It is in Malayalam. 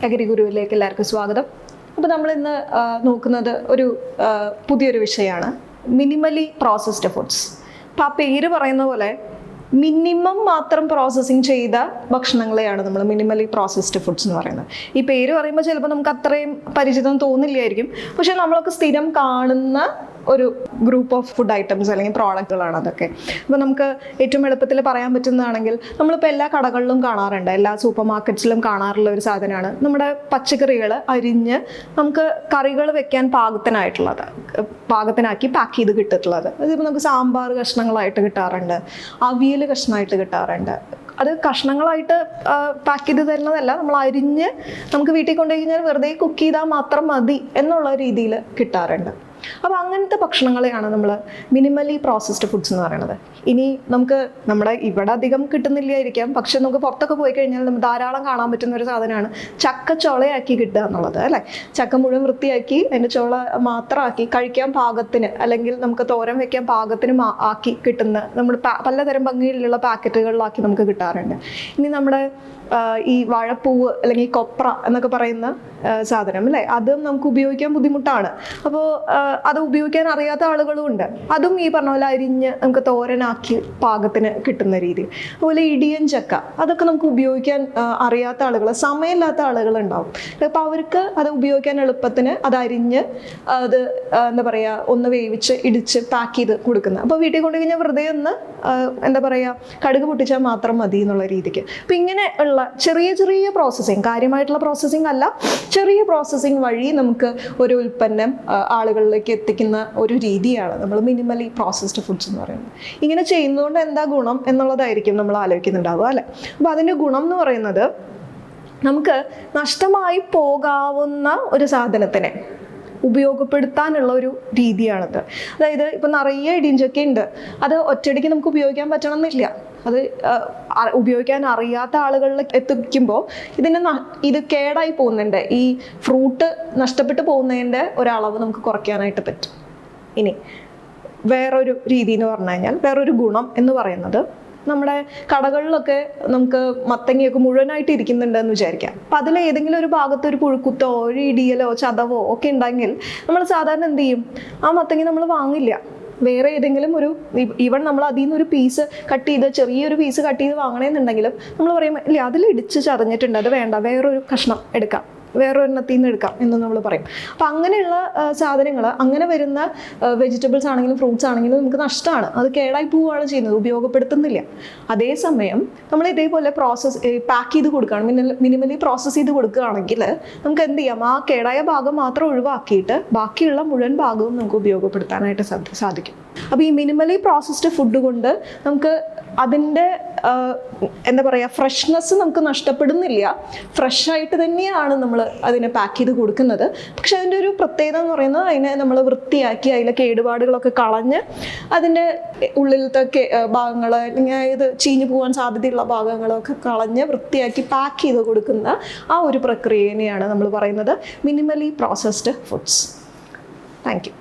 അഗ്രി ഗുരുവിലേക്ക് എല്ലാവർക്കും സ്വാഗതം. അപ്പോൾ നമ്മൾ ഇന്ന് നോക്കുന്നത് ഒരു പുതിയൊരു വിഷയമാണ്, മിനിമലി പ്രോസസ്ഡ് ഫുഡ്സ്. അപ്പോൾ ആ പേര് പറയുന്ന പോലെ മിനിമം മാത്രം പ്രോസസ്സിങ് ചെയ്ത ഭക്ഷണങ്ങളെയാണ് നമ്മൾ മിനിമലി പ്രോസസ്ഡ് ഫുഡ്സ് എന്ന് പറയുന്നത്. ഈ പേര് പറയുമ്പോൾ ചിലപ്പോൾ നമുക്ക് അത്രയും പരിചിതം തോന്നില്ലായിരിക്കും, പക്ഷെ നമ്മളൊക്കെ സ്ഥിരം കാണുന്ന ഒരു ഗ്രൂപ്പ് ഓഫ് ഫുഡ് ഐറ്റംസ് അല്ലെങ്കിൽ പ്രോഡക്റ്റുകളാണ് അതൊക്കെ. അപ്പോൾ നമുക്ക് ഏറ്റവും എളുപ്പത്തിൽ പറയാൻ പറ്റുന്നതാണെങ്കിൽ നമ്മളിപ്പോൾ എല്ലാ കടകളിലും കാണാറുണ്ട്, എല്ലാ സൂപ്പർ മാർക്കറ്റ്സിലും കാണാറുള്ള ഒരു സാധനമാണ് നമ്മുടെ പച്ചക്കറികൾ അരിഞ്ഞ് നമുക്ക് കറികൾ വെക്കാൻ പാകത്തിനാക്കി പാക്ക് ചെയ്ത് കിട്ടിയിട്ടുള്ളത്. അതിപ്പോൾ നമുക്ക് സാമ്പാർ കഷ്ണങ്ങളായിട്ട് കിട്ടാറുണ്ട്, അവിയൽ കഷ്ണമായിട്ട് കിട്ടാറുണ്ട്. അത് കഷ്ണങ്ങളായിട്ട് പാക്ക് ചെയ്ത് തരുന്നതല്ല, നമ്മൾ അരിഞ്ഞ് നമുക്ക് വീട്ടിൽ കൊണ്ടുപോയി കഴിഞ്ഞാൽ വെറുതെ കുക്ക് ചെയ്താൽ മാത്രം മതി എന്നുള്ള രീതിയിൽ കിട്ടാറുണ്ട്. അപ്പോൾ അങ്ങനത്തെ ഭക്ഷണങ്ങളെയാണ് നമ്മൾ മിനിമലി പ്രോസസ്ഡ് ഫുഡ്സ് എന്ന് പറയുന്നത്. ഇനി നമുക്ക് നമ്മുടെ ഇവിടെ അധികം കിട്ടുന്നില്ലായിരിക്കാം, പക്ഷെ നമുക്ക് പുറത്തൊക്കെ പോയി കഴിഞ്ഞാൽ നമുക്ക് ധാരാളം കാണാൻ പറ്റുന്ന ഒരു സാധനമാണ് ചക്ക ചുളയാക്കി കിട്ടുക എന്നുള്ളത്, അല്ലേ? ചക്ക മുഴുവൻ വൃത്തിയാക്കി അതിൻ്റെ ചുള മാത്രമാക്കി കഴിക്കാൻ പാകത്തിന്, അല്ലെങ്കിൽ നമുക്ക് തോരൻ വെക്കാൻ പാകത്തിന് ആക്കി കിട്ടുന്ന നമ്മൾ പലതരം ഭംഗിയിലുള്ള പാക്കറ്റുകളിലാക്കി നമുക്ക് കിട്ടാറുണ്ട്. ഇനി നമ്മുടെ ഈ വാഴപ്പൂവ് അല്ലെങ്കിൽ കൊപ്ര എന്നൊക്കെ പറയുന്ന സാധനം, അല്ലേ? അതും നമുക്ക് ഉപയോഗിക്കാൻ ബുദ്ധിമുട്ടാണ്. അപ്പോൾ അത് ഉപയോഗിക്കാൻ അറിയാത്ത ആളുകളും ഉണ്ട്. അതും ഈ പറഞ്ഞ പോലെ അരിഞ്ഞ് നമുക്ക് തോരനാക്കി പാകത്തിന് കിട്ടുന്ന രീതി. അതുപോലെ ഇടിയൻ ചക്ക, അതൊക്കെ നമുക്ക് ഉപയോഗിക്കാൻ അറിയാത്ത ആളുകൾ, സമയമില്ലാത്ത ആളുകളുണ്ടാവും. അപ്പോൾ അവർക്ക് അത് ഉപയോഗിക്കാൻ എളുപ്പത്തിന് അത് അരിഞ്ഞ് അത് എന്താ പറയുക ഒന്ന് വേവിച്ച് ഇടിച്ച് പാക്ക് ചെയ്ത് കൊടുക്കുന്നത്. അപ്പോൾ വീട്ടിൽ കൊണ്ടു കഴിഞ്ഞാൽ വെറുതെ ഒന്ന് എന്താ പറയുക കടുക് പൊട്ടിച്ചാൽ മാത്രം മതി എന്നുള്ള രീതിക്ക്. അപ്പോൾ ഇങ്ങനെ ഉള്ള ചെറിയ ചെറിയ പ്രോസസ്സിങ്, കാര്യമായിട്ടുള്ള പ്രോസസ്സിങ് അല്ല, ചെറിയ പ്രോസസ്സിങ് വഴി നമുക്ക് ഒരു ഉൽപ്പന്നം ആളുകളിലേക്ക് എത്തിക്കുന്ന ഒരു രീതിയാണ് നമ്മൾ മിനിമലി പ്രോസസ്ഡ് ഫുഡ്സ് എന്ന് പറയുന്നത്. ഇങ്ങനെ ചെയ്യുന്നതുകൊണ്ട് എന്താ ഗുണം എന്നുള്ളതായിരിക്കും നമ്മൾ ആലോചിക്കുന്നുണ്ടാവുക, അല്ലേ? അപ്പോൾ അതിൻ്റെ ഗുണം എന്ന് പറയുന്നത് നമുക്ക് നഷ്ടമായി പോകാവുന്ന ഒരു സാധനത്തിനെ ഉപയോഗപ്പെടുത്താനുള്ള ഒരു രീതിയാണത്. അതായത് ഇപ്പം നിറയെ ഇടിഞ്ചൊക്കെ ഉണ്ട്, അത് ഒറ്റയടിക്ക് നമുക്ക് ഉപയോഗിക്കാൻ പറ്റണമെന്നില്ല. അത് ഉപയോഗിക്കാൻ അറിയാത്ത ആളുകളിലേക്ക് എത്തിക്കുമ്പോൾ ഇത് കേടായി പോകുന്നുണ്ട്, ഈ ഫ്രൂട്ട് നഷ്ടപ്പെട്ടു പോകുന്നതിൻ്റെ ഒരളവ് നമുക്ക് കുറയ്ക്കാനായിട്ട് പറ്റും. ഇനി വേറൊരു രീതി എന്ന് പറഞ്ഞു കഴിഞ്ഞാൽ, വേറൊരു ഗുണം എന്ന് പറയുന്നത്, നമ്മുടെ കടകളിലൊക്കെ നമുക്ക് മത്തങ്ങയൊക്കെ മുഴുവനായിട്ട് ഇരിക്കുന്നുണ്ടെന്ന് വിചാരിക്കാം. അപ്പം അതിൽ ഏതെങ്കിലും ഒരു ഭാഗത്ത് ഒരു പുഴുക്കുത്തോ ഒരു ഇടിയലോ ചതവോ ഒക്കെ ഉണ്ടെങ്കിൽ നമ്മൾ സാധാരണ എന്ത് ചെയ്യും? ആ മത്തങ്ങ നമ്മൾ വാങ്ങില്ല, വേറെ ഏതെങ്കിലും ഒരു ഈവൻ നമ്മൾ അതിൽ നിന്ന് ഒരു പീസ് കട്ട് ചെയ്ത് ചെറിയൊരു പീസ് കട്ട് ചെയ്ത് വാങ്ങണമെന്നുണ്ടെങ്കിലും നമ്മൾ പറയും ഇല്ല, അതിൽ ഇടിച്ച് ചതഞ്ഞിട്ടുണ്ട്, അത് വേണ്ട, വേറൊരു കഷ്ണം എടുക്കാം, വേറൊരെണ്ണത്തിൽ നിന്ന് എടുക്കാം എന്ന് നമ്മൾ പറയും. അപ്പം അങ്ങനെയുള്ള സാധനങ്ങൾ, അങ്ങനെ വരുന്ന വെജിറ്റബിൾസ് ആണെങ്കിലും ഫ്രൂട്ട്സ് ആണെങ്കിലും നമുക്ക് നഷ്ടമാണ്, അത് കേടായി പോവുകയാണ് ചെയ്യുന്നത്, ഉപയോഗപ്പെടുത്തുന്നില്ല. അതേസമയം നമ്മൾ ഇതേപോലെ പാക്ക് ചെയ്ത് കൊടുക്കുകയാണ്, മിനിമലി പ്രോസസ്സ് ചെയ്ത് കൊടുക്കുകയാണെങ്കിൽ നമുക്ക് എന്ത് ചെയ്യാം? ആ കേടായ ഭാഗം മാത്രം ഒഴിവാക്കിയിട്ട് ബാക്കിയുള്ള മുഴുവൻ ഭാഗവും നമുക്ക് ഉപയോഗപ്പെടുത്താനായിട്ട് സാധിക്കും. അപ്പോൾ ഈ മിനിമലി പ്രോസസ്ഡ് ഫുഡ് കൊണ്ട് നമുക്ക് അതിൻ്റെ എന്താ പറയുക ഫ്രഷ്നെസ് നമുക്ക് നഷ്ടപ്പെടുന്നില്ല, ഫ്രഷായിട്ട് തന്നെയാണ് നമ്മൾ അതിനെ പാക്ക് ചെയ്ത് കൊടുക്കുന്നത്. പക്ഷെ അതിൻ്റെ ഒരു പ്രത്യേകത എന്ന് പറയുന്നത്, അതിനെ നമ്മൾ വൃത്തിയാക്കി അതിലെ കേടുപാടുകളൊക്കെ കളഞ്ഞ് അതിൻ്റെ ഉള്ളിലത്തെ ഭാഗങ്ങൾ, അല്ലെങ്കിൽ ഇത് ചീഞ്ഞു പോകാൻ സാധ്യതയുള്ള ഭാഗങ്ങളൊക്കെ കളഞ്ഞ് വൃത്തിയാക്കി പാക്ക് ചെയ്ത് കൊടുക്കുന്ന ആ ഒരു പ്രക്രിയനെയാണ് നമ്മൾ പറയുന്നത് minimally processed foods. Thank you.